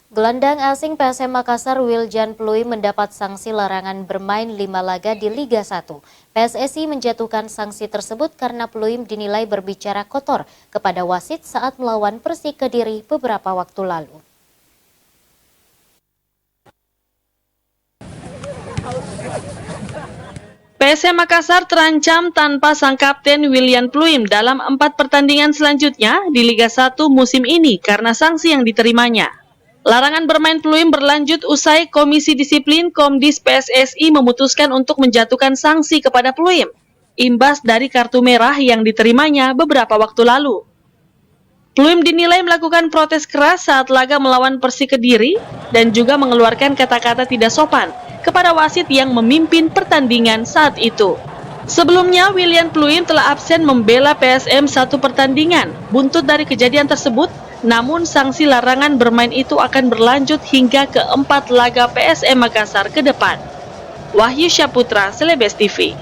Gelandang asing PSM Makassar Wiljan Pluim mendapat sanksi larangan bermain 5 laga di Liga 1. PSSI menjatuhkan sanksi tersebut karena Pluim dinilai berbicara kotor kepada wasit saat melawan Persik Kediri beberapa waktu lalu. PSM Makassar terancam tanpa sang kapten Wiljan Pluim dalam 4 pertandingan selanjutnya di Liga 1 musim ini karena sanksi yang diterimanya. Larangan bermain Pluim berlanjut usai Komisi Disiplin Komdis PSSI memutuskan untuk menjatuhkan sanksi kepada Pluim, imbas dari kartu merah yang diterimanya beberapa waktu lalu. Pluim dinilai melakukan protes keras saat laga melawan Persik Kediri dan juga mengeluarkan kata-kata tidak sopan kepada wasit yang memimpin pertandingan saat itu. Sebelumnya, Wiljan Pluim telah absen membela PSM satu pertandingan. Buntut dari kejadian tersebut, namun sanksi larangan bermain itu akan berlanjut hingga ke 4 laga PSM Makassar ke depan. Wahyu Syaputra, Celebes TV.